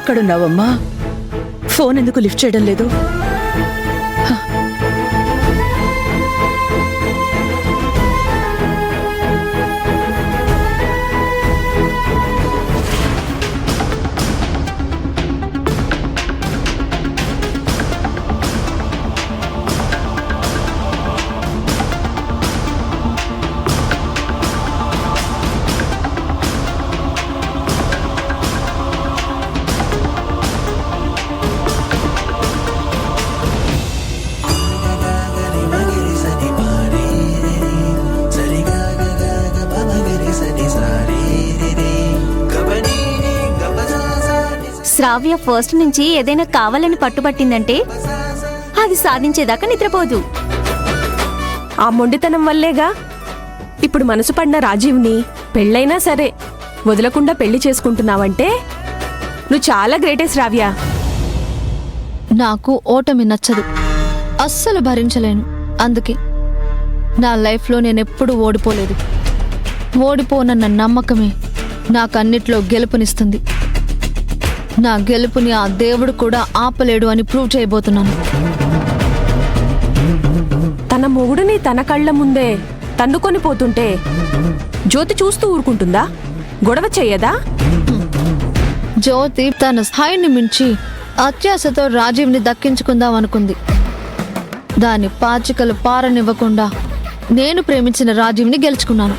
నువ్వెక్కడున్నావమ్మా? Phone ఎందుకు lift చేయడం లేదు? శ్రావ్య ఫస్ట్ నుంచి ఏదైనా కావాలని పట్టుబట్టిందంటే అది సాధించేదాకా నిద్రపోదు. ఆ మొండితనం వల్లేగా ఇప్పుడు మనసు పడిన రాజీవ్ని పెళ్ళైనా సరే వదలకుండా పెళ్లి చేసుకుంటున్నావంటే నువ్వు చాలా గ్రేటే శ్రావ్య. నాకు ఓటమి నచ్చదు, అస్సలు భరించలేను. అందుకే నా లైఫ్లో నేనెప్పుడు ఓడిపోలేదు. ఓడిపోనన్న నమ్మకమే నాకన్నిట్లో గెలుపునిస్తుంది. నా గెలుపుని ఆ దేవుడు కూడా ఆపలేడు అని ప్రూవ్ చేయబోతున్నాను. తన మొగుడిని తన కళ్ళ ముందే తన్నుకొని పోతుంటే జ్యోతి చూస్తూ ఊరుకుంటుందా? గొడవ చెయ్యదా? జ్యోతి తన స్థాయిని మించి అత్యాశతో రాజీవ్ని దక్కించుకుందాం అనుకుంది. దాని పాచికలు పారనివ్వకుండా నేను ప్రేమించిన రాజీవ్ని గెలుచుకున్నాను.